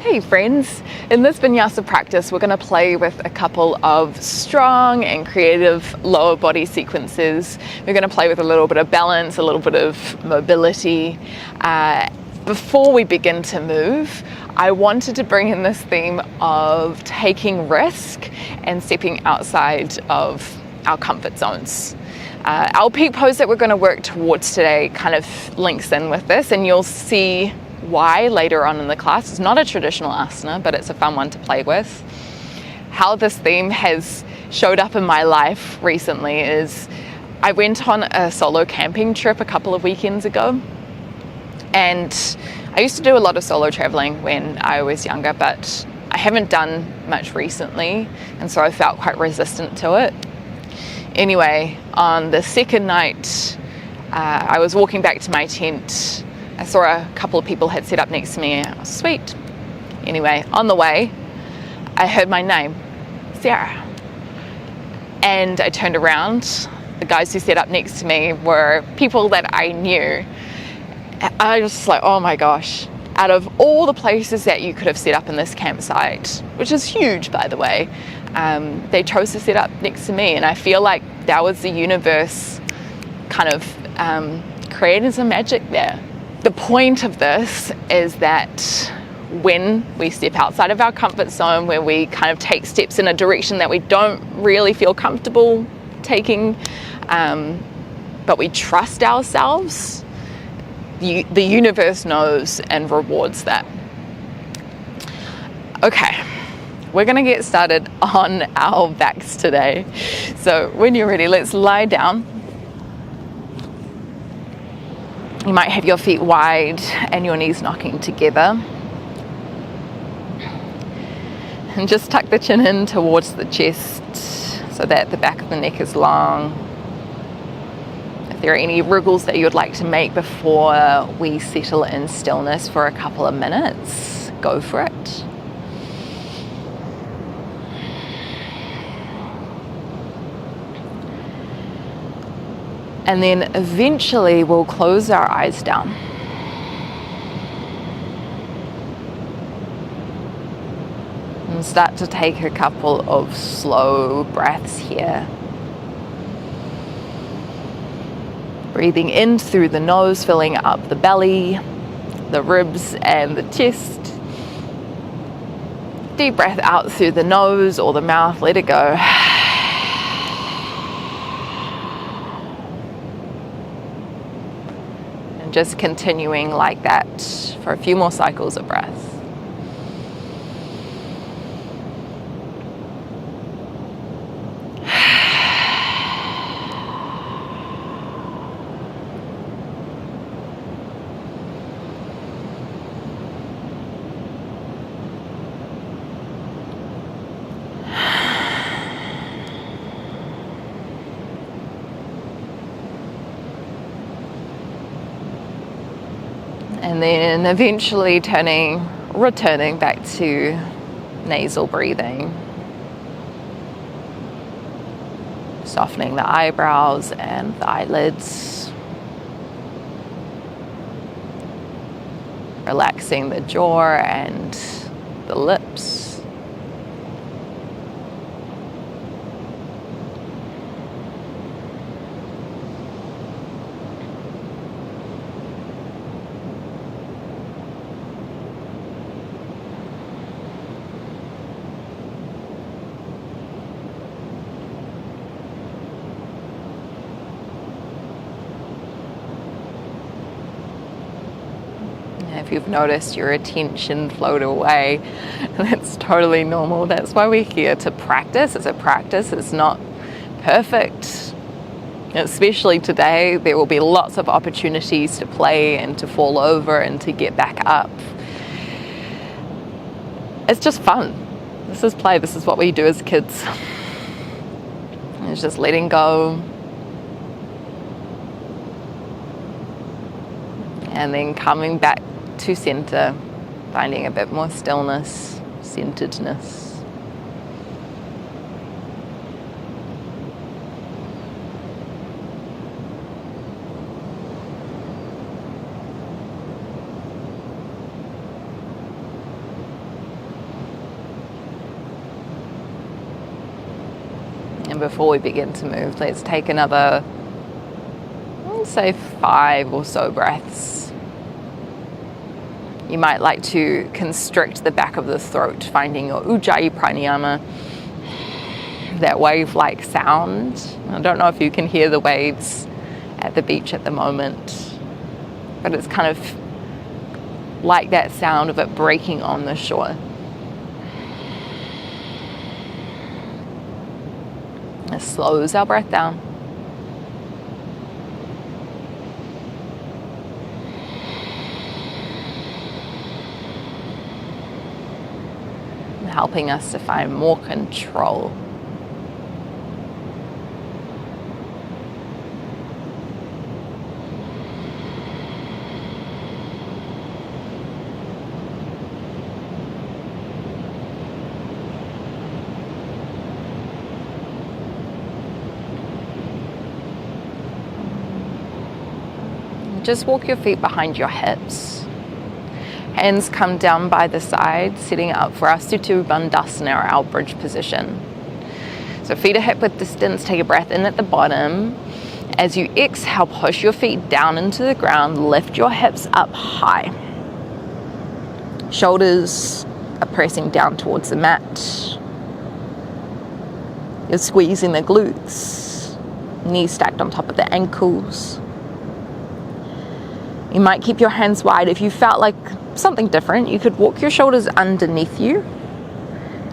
Hey friends, in this vinyasa practice we're going to play with a couple of strong and creative lower body sequences. We're going to play with a little bit of balance, a little bit of mobility. Before we begin to move, I wanted to bring in this theme of taking risk and stepping outside of our comfort zones. Our peak pose that we're going to work towards today kind of links in with this, and you'll see why later on in the class. It's not a traditional asana, but it's a fun one to play with. How this theme has showed up in my life recently is I went on a solo camping trip a couple of weekends ago, and I used to do a lot of solo traveling when I was younger, but I haven't done much recently, and so I felt quite resistant to it. Anyway, on the second night, I was walking back to my tent. I saw a couple of people had set up next to me. I was sweet. Anyway, on the way, I heard my name, Sarah. And I turned around. The guys who set up next to me were people that I knew. I was just like, oh my gosh. Out of all the places that you could have set up in this campsite, which is huge, by the way, they chose to set up next to me. And I feel like that was the universe kind of creating some magic there. The point of this is that when we step outside of our comfort zone, where we kind of take steps in a direction that we don't really feel comfortable taking, but we trust ourselves, the universe knows and rewards that. Okay, we're gonna get started on our backs today. So when you're ready, let's lie down. You might have your feet wide and your knees knocking together. And just tuck the chin in towards the chest so that the back of the neck is long. If there are any wriggles that you would like to make before we settle in stillness for a couple of minutes, go for it. And then eventually we'll close our eyes down. And start to take a couple of slow breaths here. Breathing in through the nose, filling up the belly, the ribs and the chest. Deep breath out through the nose or the mouth, let it go. Just continuing like that for a few more cycles of breath. And then eventually returning back to nasal breathing. Softening the eyebrows and the eyelids. Relaxing the jaw and the lips. If you've noticed your attention float away, that's totally normal. That's why we're here to practice. It's a practice. It's not perfect. Especially today, there will be lots of opportunities to play and to fall over and to get back up. It's just fun. This is play. This is what we do as kids. It's just letting go. And then coming back to center, finding a bit more stillness, centeredness. And before we begin to move, let's take another, I'll say 5 or so breaths. You might like to constrict the back of the throat, finding your Ujjayi pranayama, that wave-like sound. I don't know if you can hear the waves at the beach at the moment, but it's kind of like that sound of it breaking on the shore. It slows our breath down. Helping us to find more control. Just walk your feet behind your hips. Hands come down by the side, setting up for our Supta Bandhasana, our bridge position. So feet are hip width distance, take a breath in at the bottom. As you exhale, push your feet down into the ground, lift your hips up high. Shoulders are pressing down towards the mat. You're squeezing the glutes, knees stacked on top of the ankles. You might keep your hands wide. If you felt like something different, you could walk your shoulders underneath you,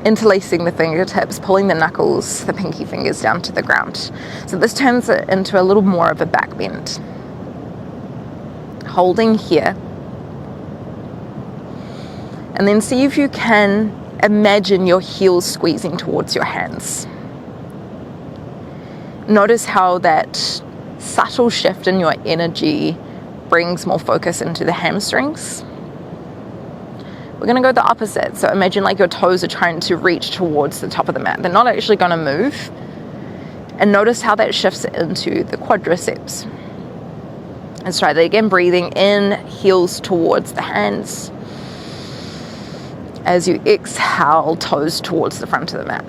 interlacing the fingertips, pulling the knuckles, the pinky fingers down to the ground. So this turns it into a little more of a back bend. Holding here. And then see if you can imagine your heels squeezing towards your hands. Notice how that subtle shift in your energy brings more focus into the hamstrings. We're going to go the opposite. So imagine like your toes are trying to reach towards the top of the mat. They're not actually going to move. And notice how that shifts into the quadriceps. Let's try that again. Breathing in, heels towards the hands. As you exhale, toes towards the front of the mat.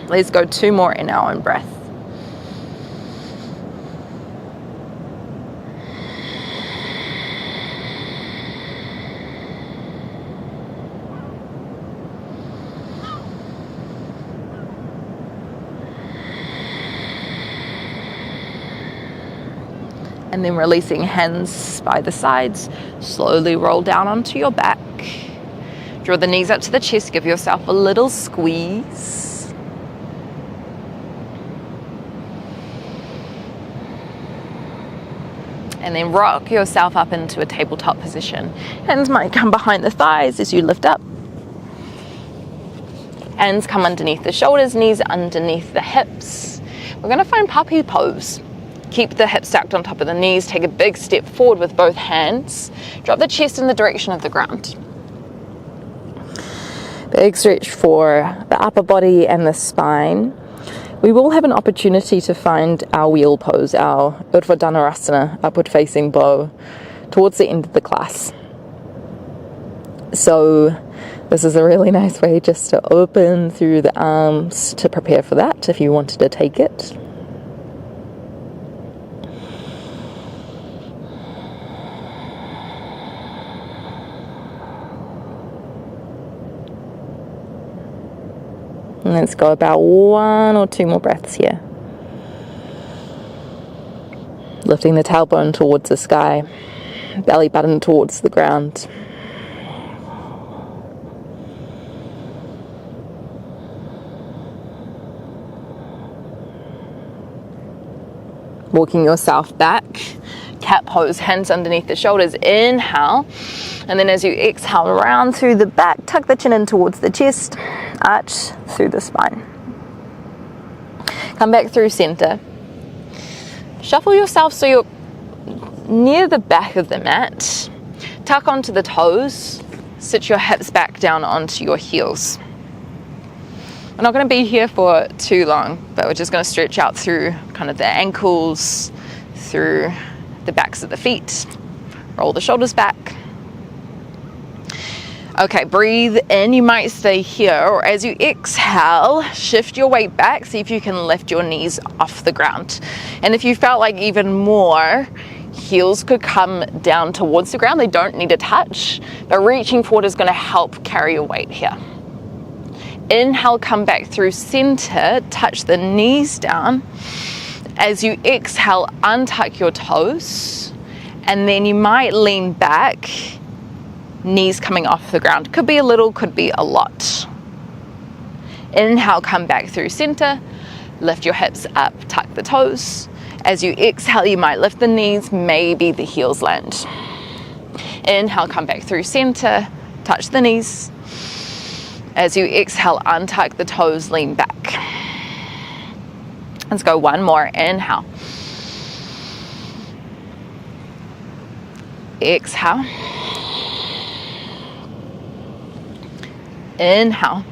Let's go 2 more in our own breath. And then releasing hands by the sides, slowly roll down onto your back. Draw the knees up to the chest, give yourself a little squeeze. And then rock yourself up into a tabletop position. Hands might come behind the thighs as you lift up. Hands come underneath the shoulders, knees underneath the hips. We're going to find puppy pose. Keep the hips stacked on top of the knees. Take a big step forward with both hands. Drop the chest in the direction of the ground. Big stretch for the upper body and the spine. We will have an opportunity to find our wheel pose, our Urdhva Dhanurasana, upward facing bow, towards the end of the class. So this is a really nice way just to open through the arms to prepare for that if you wanted to take it. And let's go about 1 or 2 more breaths here. Lifting the tailbone towards the sky, belly button towards the ground. Walking yourself back, cat pose, hands underneath the shoulders, inhale. And then as you exhale, round through the back, tuck the chin in towards the chest, arch through the spine. Come back through center. Shuffle yourself so you're near the back of the mat. Tuck onto the toes, sit your hips back down onto your heels. We're not going to be here for too long, but we're just going to stretch out through kind of the ankles, through the backs of the feet. Roll the shoulders back. Okay, breathe in, you might stay here, or as you exhale, shift your weight back, see if you can lift your knees off the ground. And if you felt like even more, heels could come down towards the ground. They don't need to touch, but reaching forward is going to help carry your weight here. Inhale, come back through center, touch the knees down. As you exhale, untuck your toes, and then you might lean back, knees coming off the ground. Could be a little, could be a lot. Inhale, come back through center, lift your hips up, tuck the toes. As you exhale, you might lift the knees, maybe the heels land. Inhale, come back through center, touch the knees. As you exhale, untuck the toes, lean back. Let's go one more. Inhale. Exhale. Inhale.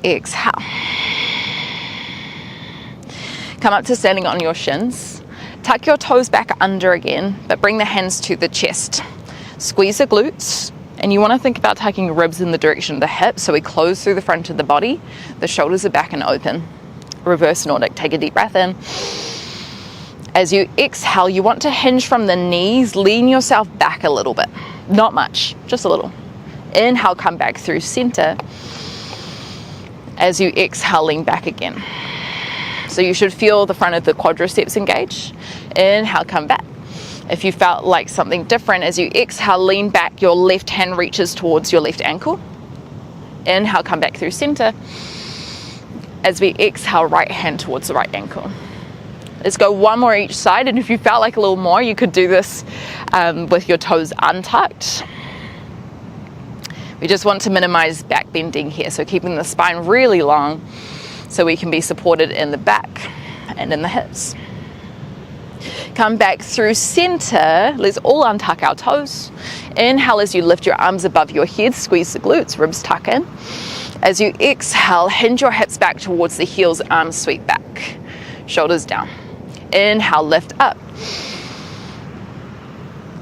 Exhale. Come up to standing on your shins. Tuck your toes back under again, but bring the hands to the chest. Squeeze the glutes, and you want to think about tucking ribs in the direction of the hips, so we close through the front of the body. The shoulders are back and open. Reverse Nordic, take a deep breath in. As you exhale, you want to hinge from the knees, lean yourself back a little bit. Not much, just a little. Inhale, come back through center. As you exhale, lean back again. So you should feel the front of the quadriceps engage. Inhale, come back. If you felt like something different, as you exhale, lean back, your left hand reaches towards your left ankle. Inhale, come back through center. As we exhale, right hand towards the right ankle. Let's go one more each side, and if you felt like a little more, you could do this with your toes untucked. We just want to minimize back bending here, so keeping the spine really long so we can be supported in the back and in the hips. Come back through center. Let's all untuck our toes. Inhale as you lift your arms above your head, squeeze the glutes, ribs tuck in. As you exhale, hinge your hips back towards the heels, arms sweep back, shoulders down. Inhale, lift up.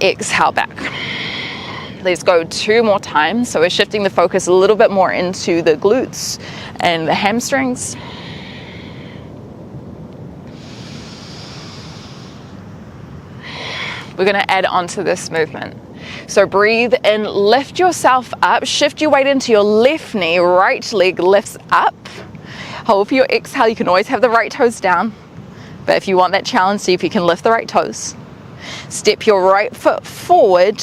Exhale, back. Let's go two more times. So we're shifting the focus a little bit more into the glutes and the hamstrings. We're going to add on to this movement. So breathe in, lift yourself up, shift your weight into your left knee, right leg lifts up. Hold for your exhale. You can always have the right toes down, but if you want that challenge, see if you can lift the right toes. Step your right foot forward,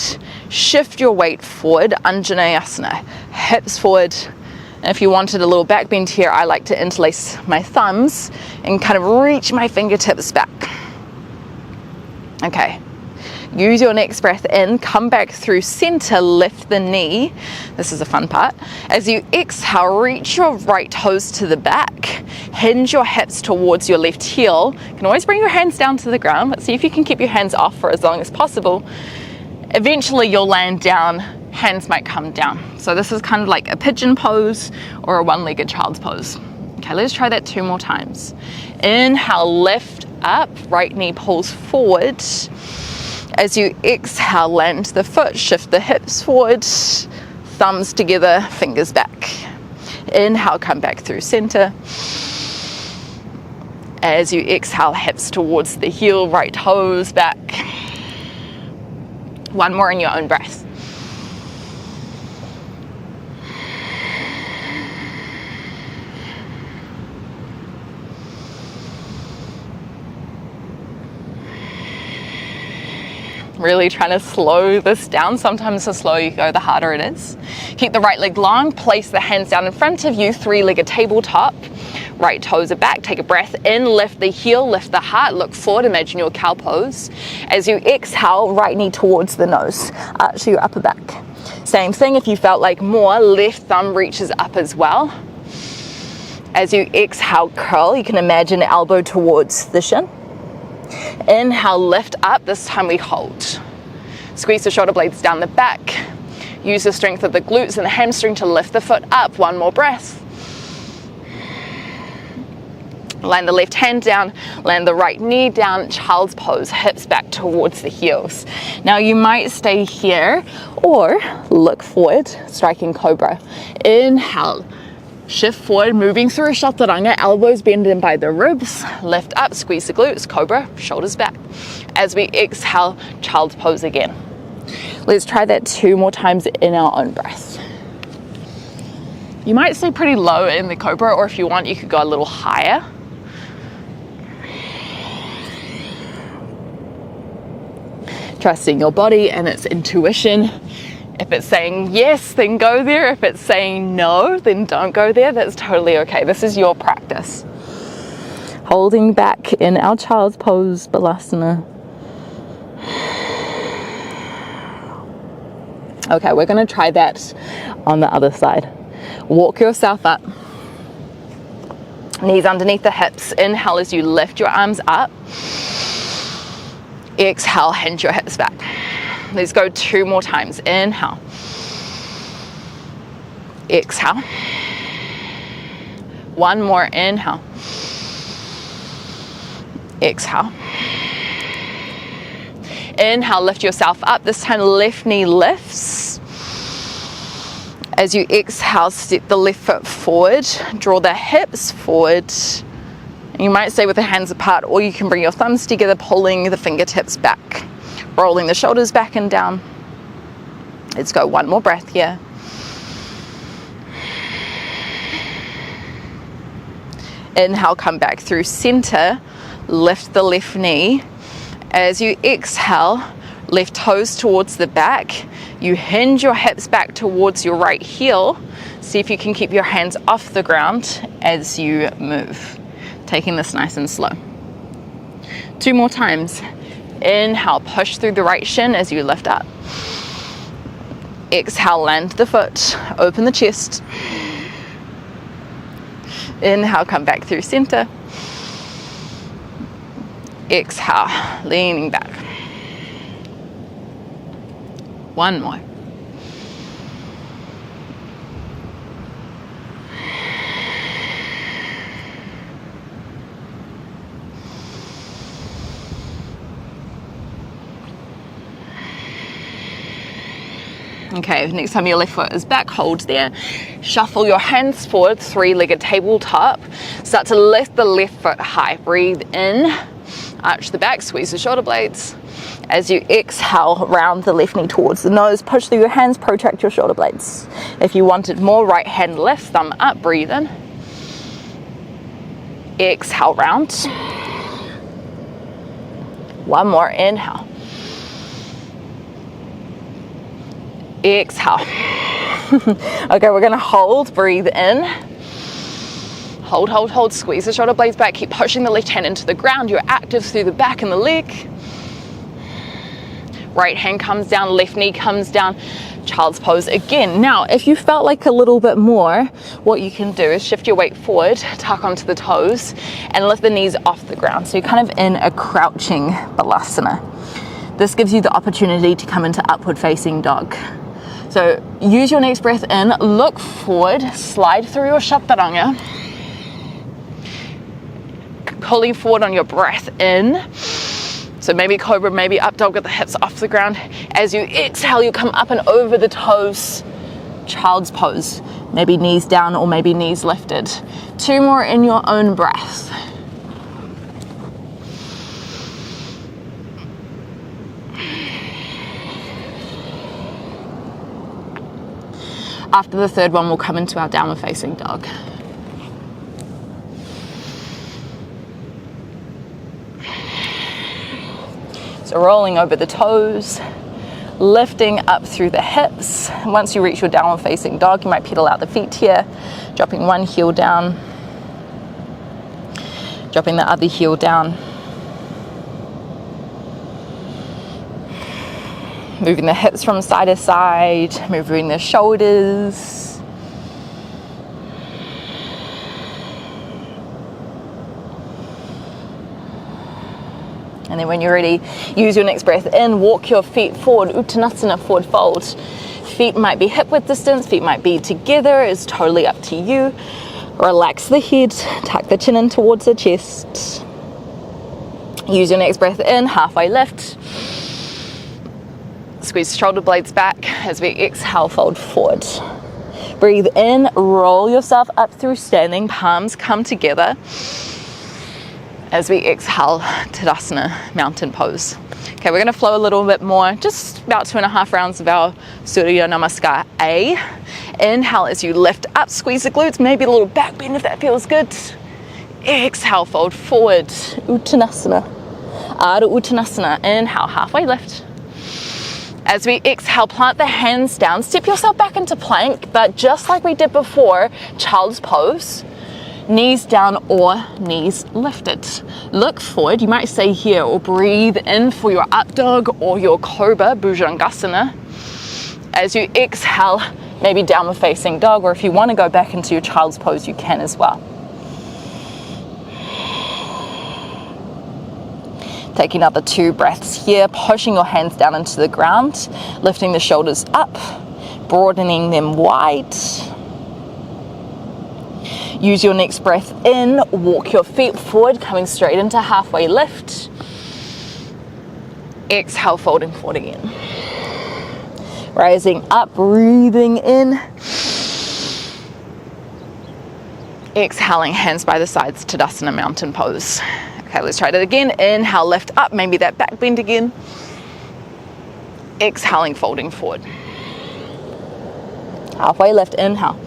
shift your weight forward, Anjaneyasana, hips forward. And if you wanted a little back bend here, I like to interlace my thumbs and kind of reach my fingertips back. Okay. Use your next breath in, come back through center, lift the knee. This is a fun part. As you exhale, reach your right toes to the back, hinge your hips towards your left heel. You can always bring your hands down to the ground. Let's see if you can keep your hands off for as long as possible. Eventually you'll land down, hands might come down. So this is kind of like a pigeon pose or a one-legged child's pose. Okay, let's try that two more times. Inhale, lift up, right knee pulls forward. As you exhale, land the foot, shift the hips forward, thumbs together, fingers back. Inhale, come back through center. As you exhale, hips towards the heel, right toes back. One more in your own breath. Really trying to slow this down. Sometimes the slower you go, the harder it is. Keep the right leg long, place the hands down in front of you, three-legged tabletop. Right toes are back, take a breath in, lift the heel, lift the heart, look forward, imagine your cow pose. As you exhale, right knee towards the nose, arch your upper back. Same thing, if you felt like more, left thumb reaches up as well. As you exhale, curl, you can imagine elbow towards the shin. Inhale, lift up, this time we hold. Squeeze the shoulder blades down the back. Use the strength of the glutes and the hamstring to lift the foot up. One more breath. Land the left hand down, land the right knee down, child's pose, hips back towards the heels. Now you might stay here or look forward, striking cobra. Inhale, shift forward, moving through a chaturanga, elbows bend in by the ribs, lift up, squeeze the glutes, cobra, shoulders back. As we exhale, child's pose again. Let's try that 2 more times in our own breath. You might stay pretty low in the cobra, or if you want, you could go a little higher. Trusting your body and its intuition. If it's saying yes, then go there. If it's saying no, then don't go there. That's totally okay. This is your practice. Holding back in our child's pose, balasana. Okay, we're going to try that on the other side. Walk yourself up. Knees underneath the hips. Inhale as you lift your arms up. Exhale, hinge your hips back. Let's go 2 more times. Inhale. Exhale. 1 more. Inhale. Exhale. Inhale, lift yourself up. This time, left knee lifts. As you exhale, step the left foot forward. Draw the hips forward. You might stay with the hands apart, or you can bring your thumbs together, pulling the fingertips back, rolling the shoulders back and down. Let's go 1 more breath here. Inhale, come back through center, lift the left knee. As you exhale, left toes towards the back. You hinge your hips back towards your right heel. See if you can keep your hands off the ground as you move. Taking this nice and slow. 2 more times. Inhale, push through the right shin as you lift up. Exhale, land the foot, open the chest. Inhale, come back through center. Exhale, leaning back. 1 more. Okay, next time your left foot is back, hold there. Shuffle your hands forward, 3-legged tabletop. Start to lift the left foot high. Breathe in, arch the back, squeeze the shoulder blades. As you exhale, round the left knee towards the nose, push through your hands, protract your shoulder blades. If you wanted more, right hand left, thumb up, breathe in. Exhale, round. 1 more, inhale. Exhale. Okay, we're gonna hold, breathe in. Hold, hold, hold, squeeze the shoulder blades back, keep pushing the left hand into the ground. You're active through the back and the leg. Right hand comes down, left knee comes down, child's pose again. Now, if you felt like a little bit more, what you can do is shift your weight forward, tuck onto the toes, and lift the knees off the ground. So you're kind of in a crouching balasana. This gives you the opportunity to come into upward facing dog. So use your next breath in, look forward, slide through your chaturanga. Pulling forward on your breath in. So maybe cobra, maybe up dog with the hips off the ground. As you exhale, you come up and over the toes. Child's pose. Maybe knees down or maybe knees lifted. 2 more in your own breath. After the 3rd one, we'll come into our downward facing dog. So rolling over the toes, lifting up through the hips. Once you reach your downward facing dog, you might pedal out the feet here, dropping one heel down, dropping the other heel down. Moving the hips from side to side, moving the shoulders. And then when you're ready, use your next breath in, walk your feet forward, Uttanasana, forward fold. Feet might be hip width distance, feet might be together, it's totally up to you. Relax the head, tuck the chin in towards the chest. Use your next breath in, halfway lift. Squeeze the shoulder blades back as we exhale, fold forward. Breathe in, roll yourself up through standing, palms come together. As we exhale, Tadasana, mountain pose. Okay, we're gonna flow a little bit more, just about 2.5 rounds of our Surya Namaskar A. Inhale as you lift up, squeeze the glutes, maybe a little back bend if that feels good. Exhale, fold forward, Uttanasana. Ardha Uttanasana, inhale, halfway lift. As we exhale, plant the hands down, step yourself back into plank, but just like we did before, child's pose. Knees down or knees lifted. Look forward, you might stay here or breathe in for your up dog or your cobra, Bhujangasana. As you exhale, maybe downward facing dog, or if you want to go back into your child's pose, you can as well. Take another 2 breaths here, pushing your hands down into the ground, lifting the shoulders up, broadening them wide. Use your next breath in, walk your feet forward, coming straight into halfway lift. Exhale, folding forward again. Rising up, breathing in. Exhaling, hands by the sides, Tadasana, mountain pose. Okay, let's try that again. Inhale, lift up, maybe that back bend again. Exhaling, folding forward. Halfway lift, inhale.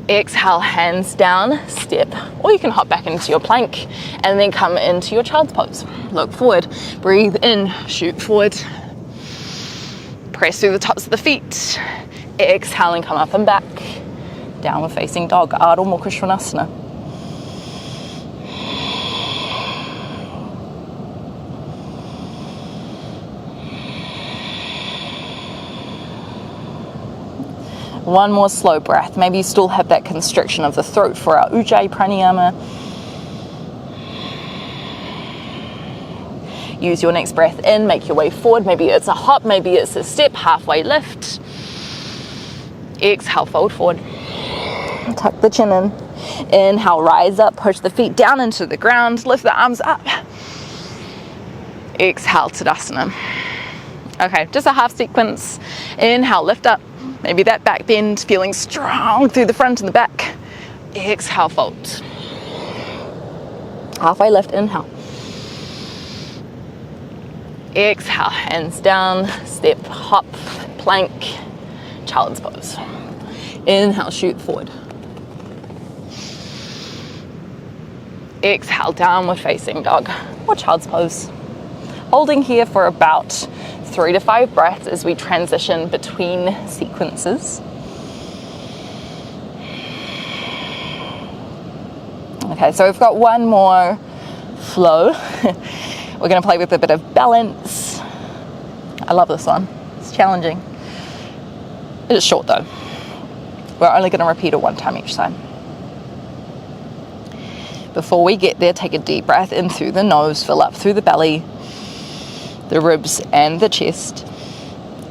Exhale, hands down, step, or you can hop back into your plank and then come into your child's pose. Look forward, breathe in, shoot forward. Press through the tops of the feet. Exhaling, come up and back. Downward facing dog, Ardha Mukha Svanasana. One more slow breath. Maybe you still have that constriction of the throat for our Ujjayi pranayama. Use your next breath in, make your way forward. Maybe it's a hop, maybe it's a step, halfway lift. Exhale, fold forward. Tuck the chin in. Inhale, rise up, push the feet down into the ground, lift the arms up. Exhale, Tadasana. Okay, just a half sequence. Inhale, lift up. Maybe that back bend, feeling strong through the front and the back. Exhale, fold. Halfway lift, inhale. Exhale, hands down, step, hop, plank, child's pose. Inhale, shoot forward. Exhale, downward facing dog or child's pose. Holding here for about 3 to 5 breaths as we transition between sequences. Okay, so we've got one more flow. We're going to play with a bit of balance. I love this one. It's challenging. It is short though. We're only going to repeat it 1 time each time. Before we get there, take a deep breath in through the nose, fill up through the belly, the ribs and the chest.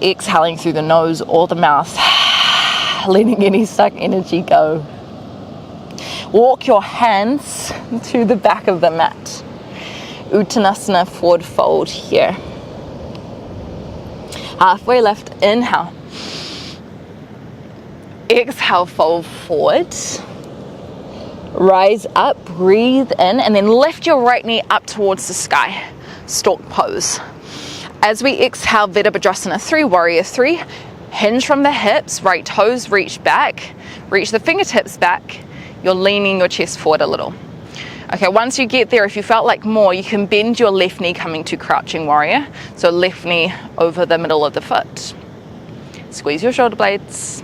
Exhaling through the nose or the mouth, letting any stuck energy go. Walk your hands to the back of the mat. Uttanasana, forward fold here. Halfway lift, inhale. Exhale, fold forward. Rise up, breathe in, and then lift your right knee up towards the sky. Stork pose. As we exhale, Virabhadrasana 3, Warrior 3. Hinge from the hips, right toes reach back. Reach the fingertips back. You're leaning your chest forward a little. Okay, once you get there, if you felt like more, you can bend your left knee coming to crouching warrior. So left knee over the middle of the foot. Squeeze your shoulder blades.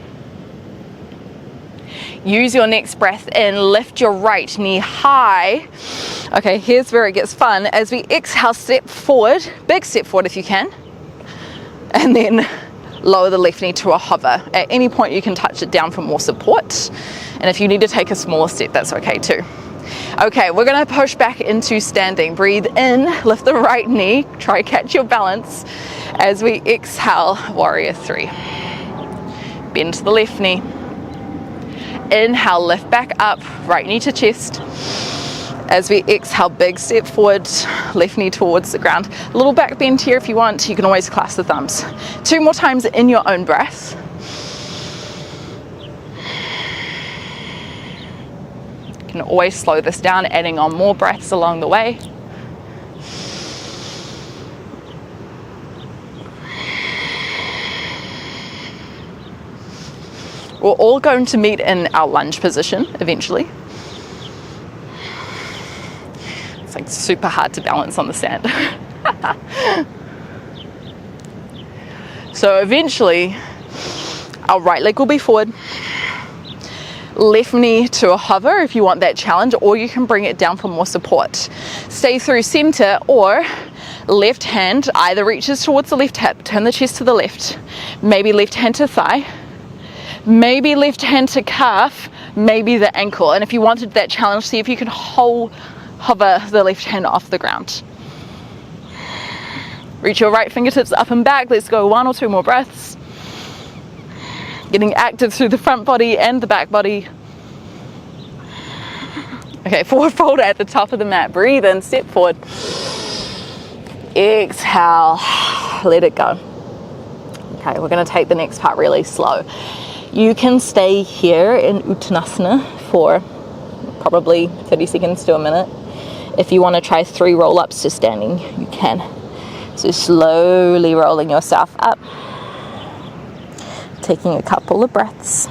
Use your next breath in, lift your right knee high. Okay, here's where it gets fun. As we exhale, step forward, big step forward if you can. And then lower the left knee to a hover. At any point you can touch it down for more support. And if you need to take a smaller step, that's okay too. Okay, we're gonna push back into standing. Breathe in, lift the right knee, try catch your balance. As we exhale, Warrior 3. Bend to the left knee. Inhale, lift back up, right knee to chest. As we exhale, big step forward, left knee towards the ground. A little back bend here if you want. You can always clasp the thumbs. 2 more times in your own breath. You can always slow this down, adding on more breaths along the way. We're all going to meet in our lunge position eventually. It's like super hard to balance on the sand. So eventually, our right leg will be forward. Left knee to a hover if you want that challenge, or you can bring it down for more support. Stay through center, or left hand either reaches towards the left hip, turn the chest to the left. Maybe left hand to thigh. Maybe left hand to calf, maybe the ankle. And if you wanted that challenge, see if you can hover the left hand off the ground. Reach your right fingertips up and back. Let's go 1 or 2 more breaths. Getting active through the front body and the back body. Okay, forward fold at the top of the mat. Breathe in, step forward. Exhale, let it go. Okay, we're going to take the next part really slow. You can stay here in Uttanasana for probably 30 seconds to a minute. If you want to try 3 roll-ups to standing, you can. So slowly rolling yourself up, taking a couple of breaths.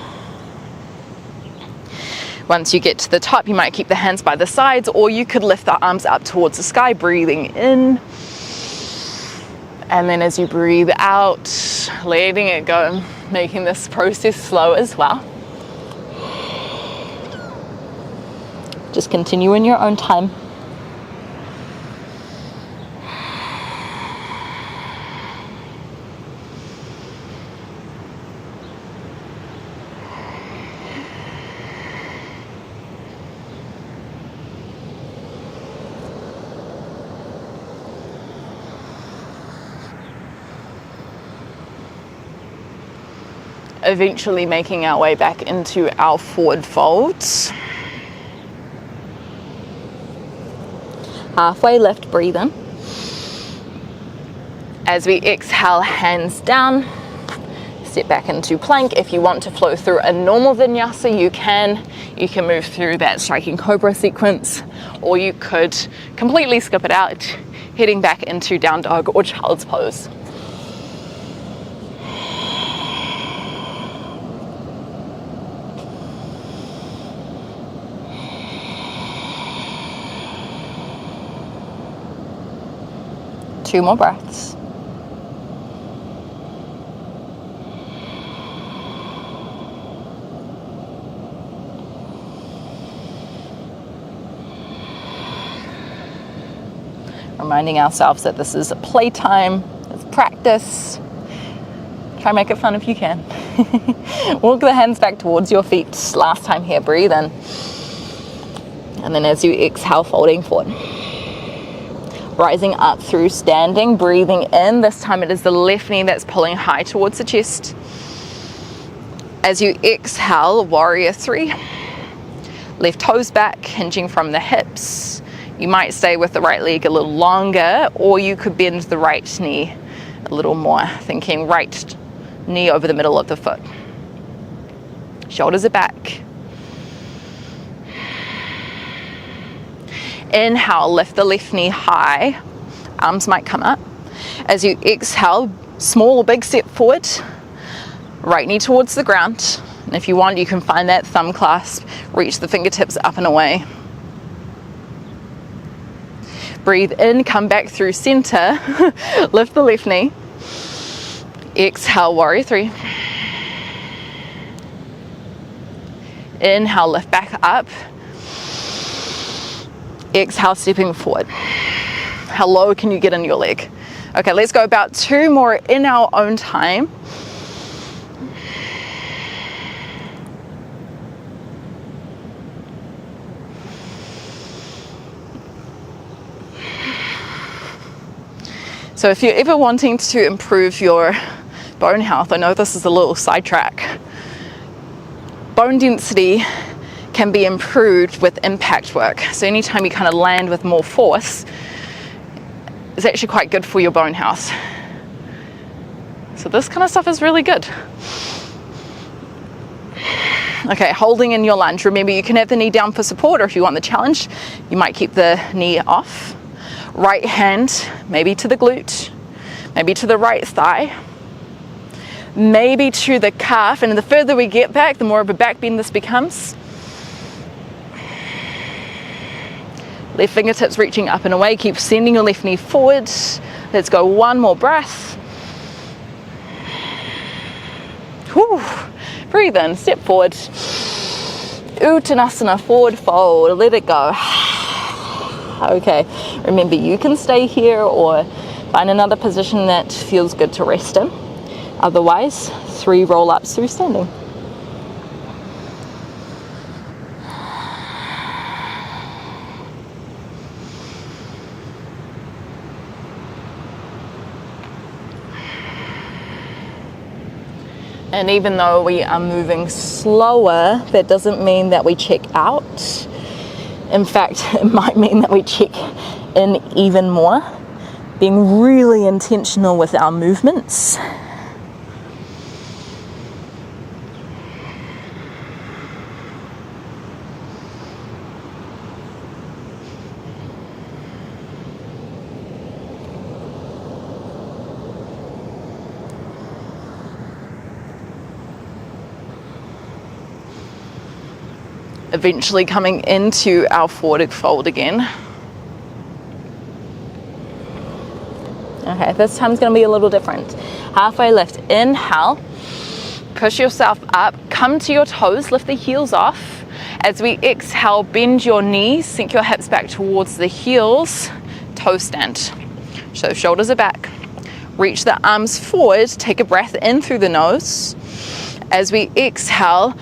Once you get to the top, you might keep the hands by the sides, or you could lift the arms up towards the sky, breathing in. And then as you breathe out, letting it go, making this process slow as well. Just continue in your own time. Eventually making our way back into our forward folds. Halfway lift, breathe in. As we exhale, hands down, step back into plank. If you want to flow through a normal vinyasa, you can. You can move through that striking cobra sequence, or you could completely skip it out, heading back into down dog or child's pose. Two more breaths. Reminding ourselves that this is a playtime, it's practice. Try and make it fun if you can. Walk the hands back towards your feet. Last time here, breathe in. And then as you exhale, folding forward. Rising up through standing, breathing in. This time it is the left knee that's pulling high towards the chest. As you exhale, warrior 3. Left toes back, hinging from the hips. You might stay with the right leg a little longer, or you could bend the right knee a little more, thinking right knee over the middle of the foot. Shoulders are back. Inhale, lift the left knee high. Arms might come up. As you exhale, small or big step forward. Right knee towards the ground. And if you want, you can find that thumb clasp. Reach the fingertips up and away. Breathe in, come back through center. Lift the left knee. Exhale, warrior 3. Inhale, lift back up. Exhale, stepping forward. How low can you get in your leg? Okay, let's go about 2 more in our own time. So if you're ever wanting to improve your bone health, I know this is a little sidetrack, bone density can be improved with impact work. So anytime you kind of land with more force, it's actually quite good for your bone health. So this kind of stuff is really good. Okay, holding in your lunge. Remember, you can have the knee down for support, or if you want the challenge, you might keep the knee off. Right hand, maybe to the glute, maybe to the right thigh, maybe to the calf, and the further we get back, the more of a back bend this becomes. Left fingertips reaching up and away. Keep sending your left knee forward. Let's go one more breath. Whew. Breathe in, step forward. Uttanasana, forward fold, let it go. Okay, remember you can stay here or find another position that feels good to rest in. Otherwise, 3 roll-ups through standing. And even though we are moving slower, that doesn't mean that we check out. In fact, it might mean that we check in even more, being really intentional with our movements. Eventually coming into our forward fold again. Okay, this time's going to be a little different. Halfway lift, inhale, push yourself up, come to your toes, lift the heels off. As we exhale, bend your knees, sink your hips back towards the heels, toe stand. So shoulders are back. Reach the arms forward, take a breath in through the nose. As we exhale,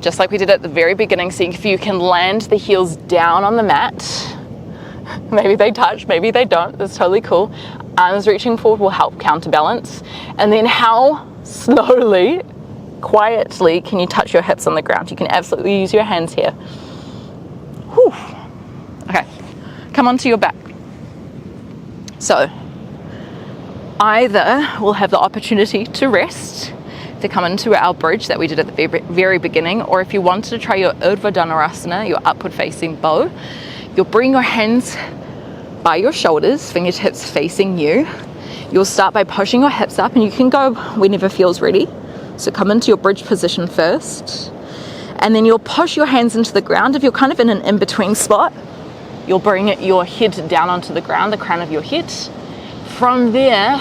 just like we did at the very beginning, see if you can land the heels down on the mat. Maybe they touch, maybe they don't, that's totally cool. Arms reaching forward will help counterbalance. And then how slowly, quietly can you touch your hips on the ground? You can absolutely use your hands here. Whew. Okay, come onto your back. So, either we'll have the opportunity to rest, to come into our bridge that we did at the very beginning, or if you wanted to try your Urdhva Dhanurasana, your upward facing bow, you'll bring your hands by your shoulders, fingertips facing you. You'll start by pushing your hips up, and you can go whenever feels ready. So come into your bridge position first, and then you'll push your hands into the ground. If you're kind of in an in-between spot, you'll bring your head down onto the ground, the crown of your head. From there,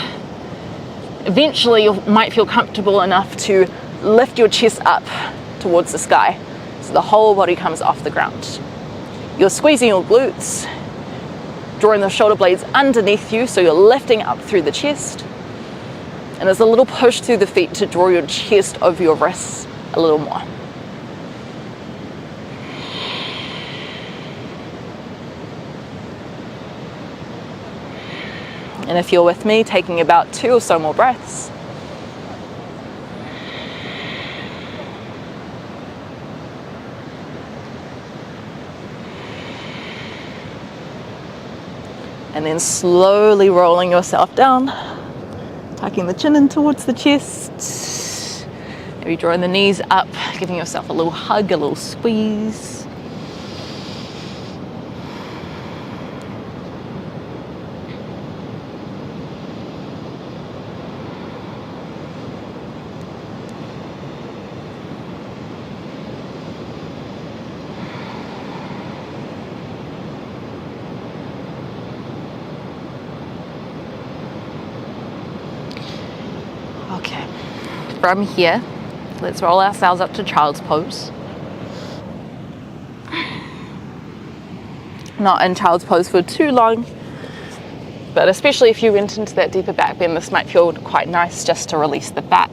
eventually you might feel comfortable enough to lift your chest up towards the sky, so the whole body comes off the ground. You're squeezing your glutes, drawing the shoulder blades underneath you, so you're lifting up through the chest. And there's a little push through the feet to draw your chest over your wrists a little more. And if you're with me, taking about 2 or so more breaths. And then slowly rolling yourself down, tucking the chin in towards the chest. Maybe drawing the knees up, giving yourself a little hug, a little squeeze. Okay, from here, let's roll ourselves up to child's pose. Not in child's pose for too long, but especially if you went into that deeper back bend, this might feel quite nice just to release the back.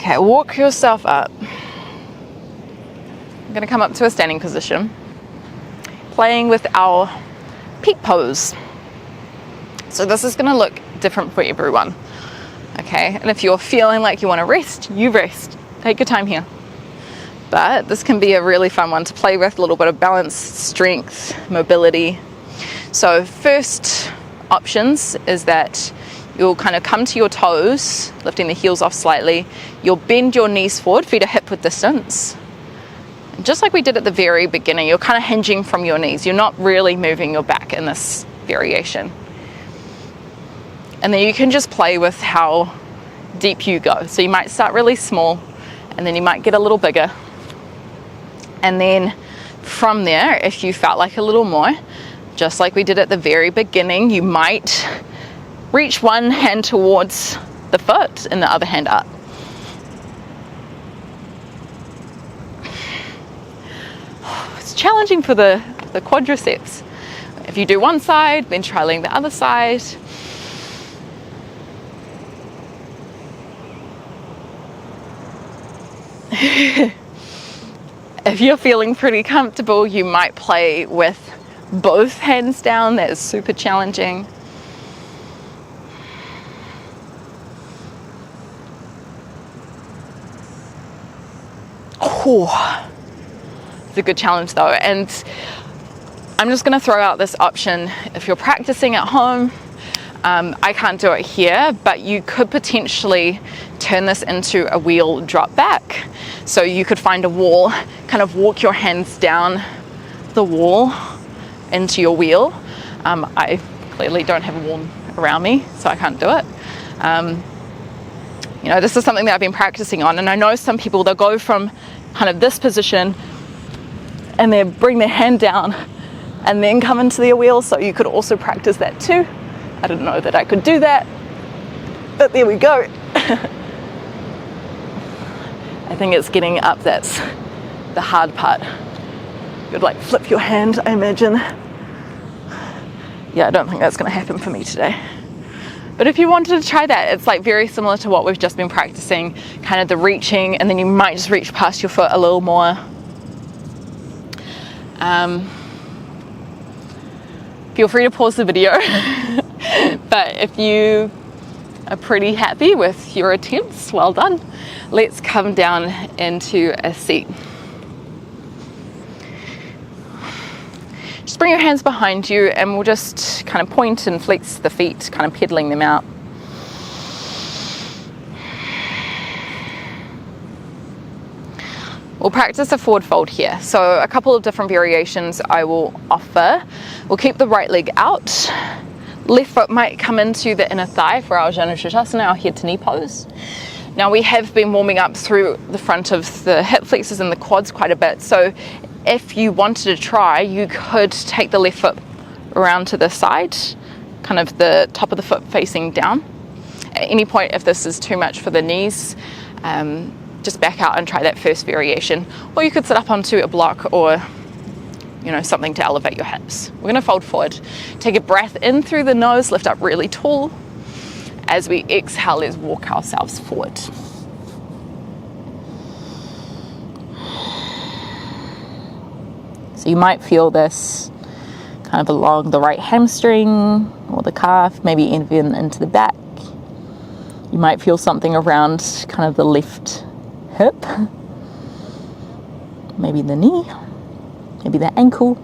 Okay, walk yourself up. I'm gonna come up to a standing position, playing with our peak pose. So this is gonna look different for everyone, okay? And if you're feeling like you wanna rest, you rest. Take your time here. But this can be a really fun one to play with, a little bit of balance, strength, mobility. So first options is that you'll kind of come to your toes, lifting the heels off slightly. You'll bend your knees forward, feet are hip width distance. And just like we did at the very beginning, you're kind of hinging from your knees. You're not really moving your back in this variation. And then you can just play with how deep you go. So you might start really small, and then you might get a little bigger. And then from there, if you felt like a little more, just like we did at the very beginning, you might reach one hand towards the foot and the other hand up. It's challenging for the quadriceps. If you do one side, then trialing the other side. If you're feeling pretty comfortable, you might play with both hands down. That is super challenging. Oh, it's a good challenge though. And I'm just going to throw out this option. If you're practicing at home, I can't do it here, but you could potentially turn this into a wheel drop back. So you could find a wall, kind of walk your hands down the wall into your wheel. I clearly don't have a wall around me, so I can't do it. You know, this is something that I've been practicing on, and I know some people, they'll go from kind of this position and they bring their hand down and then come into their wheel. So you could also practice that too. I didn't know that I could do that, but there we go. I think it's getting up that's the hard part. You'd like flip your hand, I imagine. Yeah, I don't think that's going to happen for me today. But if you wanted to try that, it's like very similar to what we've just been practicing, kind of the reaching, and then you might just reach past your foot a little more. Feel free to pause the video. But if you are pretty happy with your attempts, well done. Let's come down into a seat. Just bring your hands behind you and we'll just kind of point and flex the feet, kind of pedaling them out. We'll practice a forward fold here. So a couple of different variations I will offer. We'll keep the right leg out. Left foot might come into the inner thigh for our Janushirasana, our head to knee pose. Now we have been warming up through the front of the hip flexors and the quads quite a bit. So if you wanted to try, you could take the left foot around to the side, kind of the top of the foot facing down. At any point, if this is too much for the knees, just back out and try that first variation. Or you could sit up onto a block or, you know, something to elevate your hips. We're gonna fold forward. Take a breath in through the nose, lift up really tall. As we exhale, let's walk ourselves forward. So you might feel this kind of along the right hamstring or the calf, maybe even into the back. You might feel something around kind of the left hip, maybe the knee, maybe the ankle.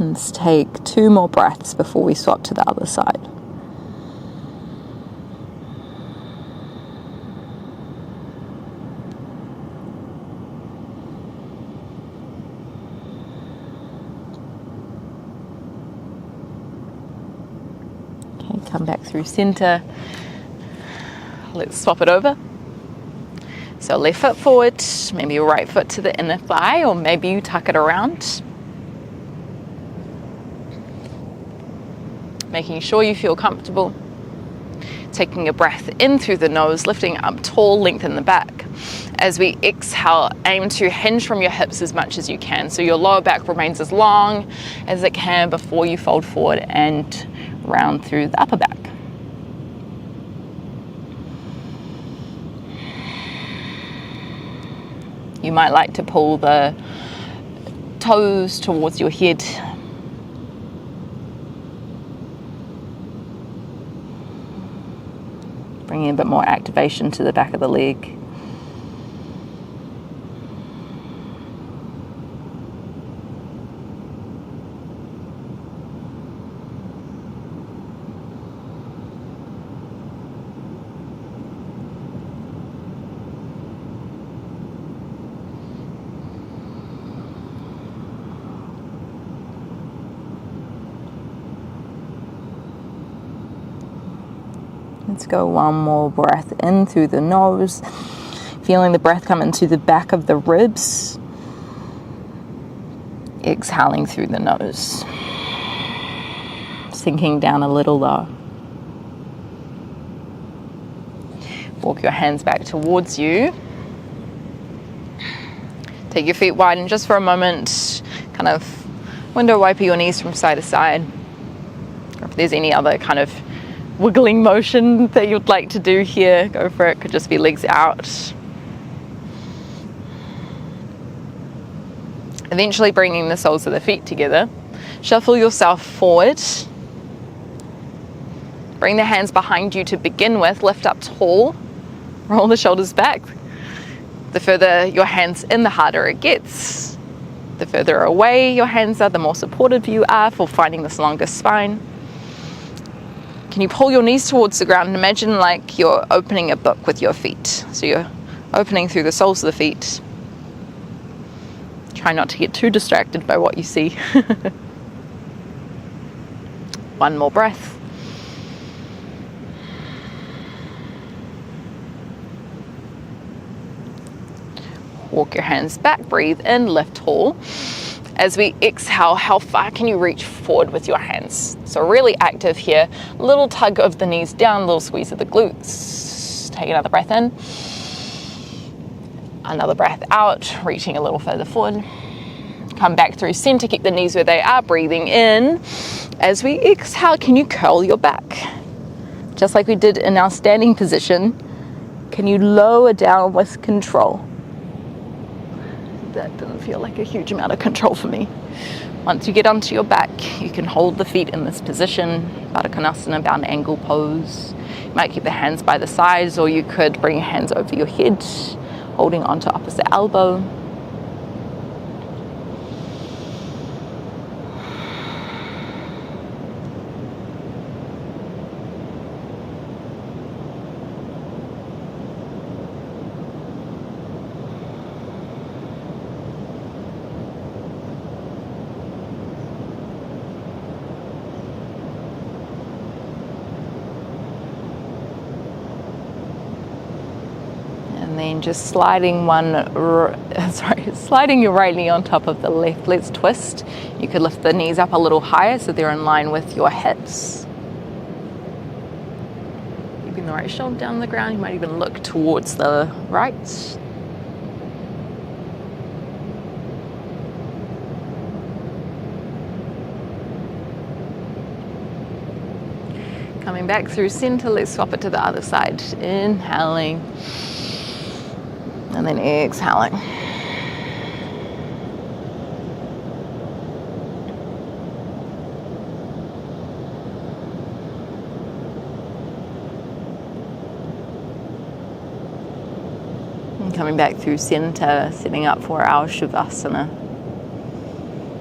Let's take 2 more breaths before we swap to the other side. Okay, Come back through center. Let's swap it over. So left foot forward, maybe your right foot to the inner thigh, or maybe you tuck it around. Making sure you feel comfortable. Taking a breath in through the nose, lifting up tall, lengthen the back. As we exhale, aim to hinge from your hips as much as you can, so your lower back remains as long as it can before you fold forward and round through the upper back. You might like to pull the toes towards your head. Bringing a bit more activation to the back of the leg. Let's go one more breath in through the nose, feeling the breath come into the back of the ribs. Exhaling through the nose, sinking down a little low. Walk your hands back towards you. Take your feet wide and just for a moment, kind of window wiper your knees from side to side. Or if there's any other kind of wiggling motion that you'd like to do here, go for it. Could just be legs out. Eventually bringing the soles of the feet together. Shuffle yourself forward. Bring the hands behind you to begin with. Lift up tall. Roll the shoulders back. The further your hands in, the harder it gets. The further away your hands are, the more supportive you are for finding this longer spine. Can you pull your knees towards the ground and imagine like you're opening a book with your feet. So you're opening through the soles of the feet. Try not to get too distracted by what you see. One more breath. Walk your hands back, breathe in, lift tall. As we exhale, how far can you reach forward with your hands? So really active here. Little tug of the knees down, little squeeze of the glutes. Take another breath in. Another breath out, reaching a little further forward. Come back through center, keep the knees where they are, breathing in. As we exhale, can you curl your back? Just like we did in our standing position, can you lower down with control? That didn't feel like a huge amount of control for me. Once you get onto your back, you can hold the feet in this position, Baddha Konasana, bound angle pose. You might keep the hands by the sides, or you could bring your hands over your head, holding onto opposite elbow. Then just sliding your right knee on top of the left. Let's twist. You could lift the knees up a little higher so they're in line with your hips. Keeping the right shoulder down on the ground. You might even look towards the right. Coming back through center, let's swap it to the other side. Inhaling. And then exhaling. And coming back through center, sitting up for our Shavasana.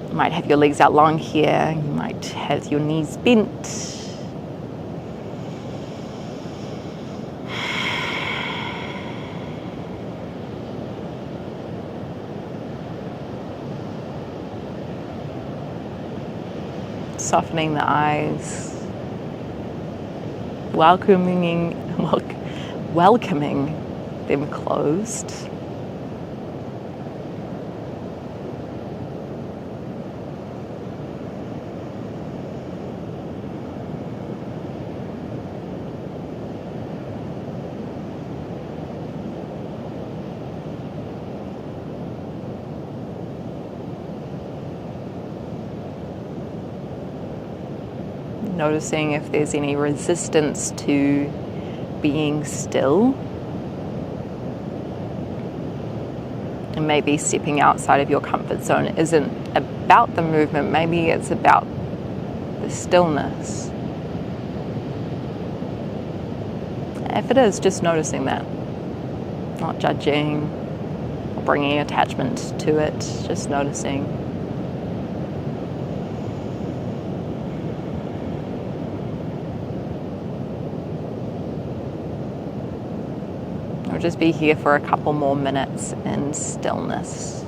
You might have your legs out long here. You might have your knees bent. Softening the eyes. welcoming them closed. Noticing if there's any resistance to being still. And maybe stepping outside of your comfort zone isn't about the movement, maybe it's about the stillness. If it is, just noticing that. Not judging or bringing attachment to it, just noticing. Or just be here for a couple more minutes in stillness.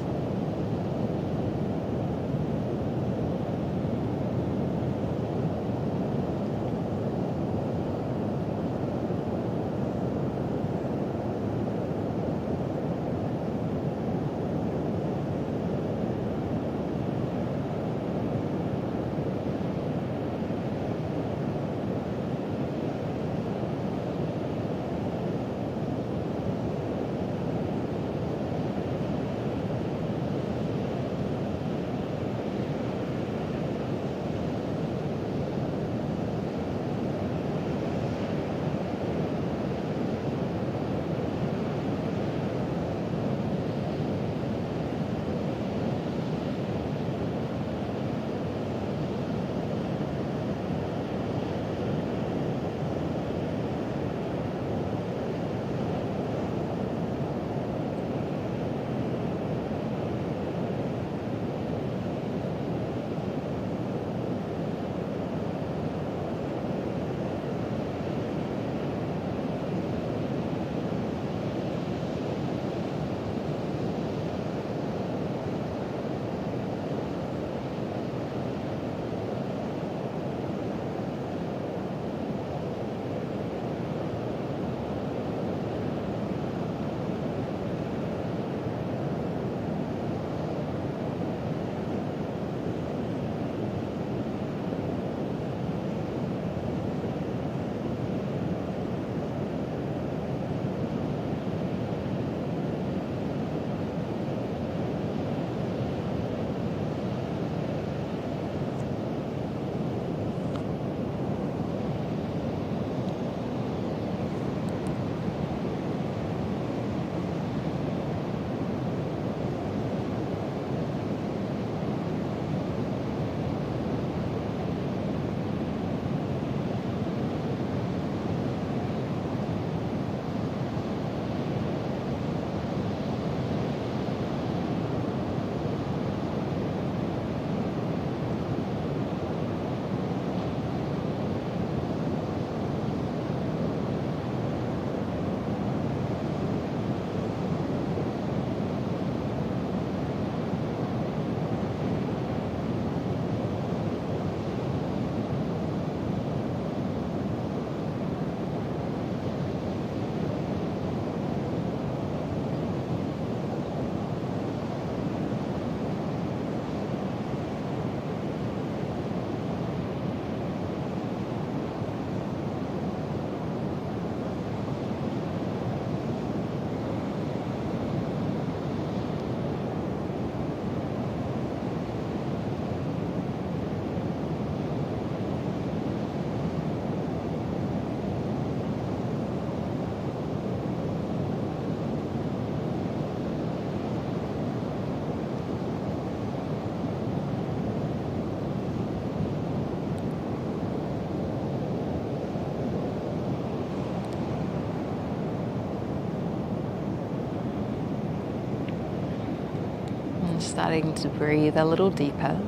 Starting to breathe a little deeper.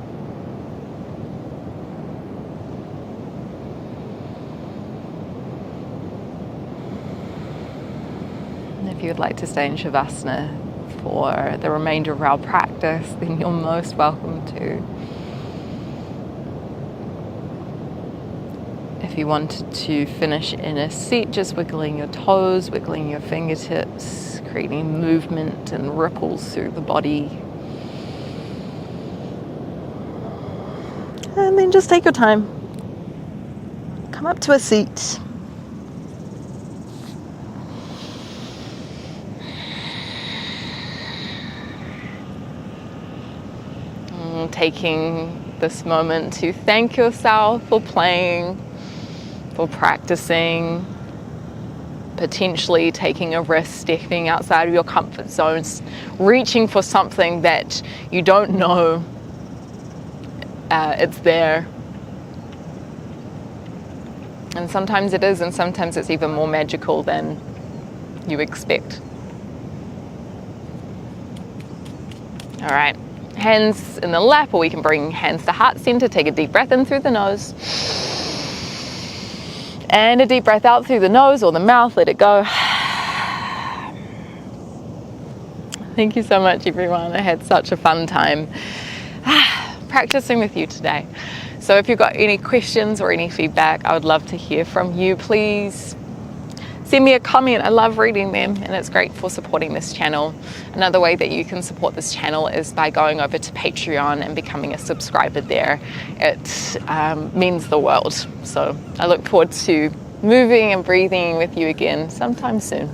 And if you would like to stay in Shavasana for the remainder of our practice, then you're most welcome to. If you wanted to finish in a seat, just wiggling your toes, wiggling your fingertips, creating movement and ripples through the body. And then just take your time. Come up to a seat. Taking this moment to thank yourself for playing, for practicing, potentially taking a risk, stepping outside of your comfort zones, reaching for something that you don't know it's there. And sometimes it is, and sometimes it's even more magical than you expect. All right. Hands in the lap, or we can bring hands to heart center. Take a deep breath in through the nose. And a deep breath out through the nose or the mouth. Let it go. Thank you so much, everyone. I had such a fun time practicing with you today. So if you've got any questions or any feedback, I would love to hear from you. Please send me a comment. I love reading them, and it's great for supporting this channel. Another way that you can support this channel is by going over to Patreon and becoming a subscriber there. It means the world. So I look forward to moving and breathing with you again sometime soon.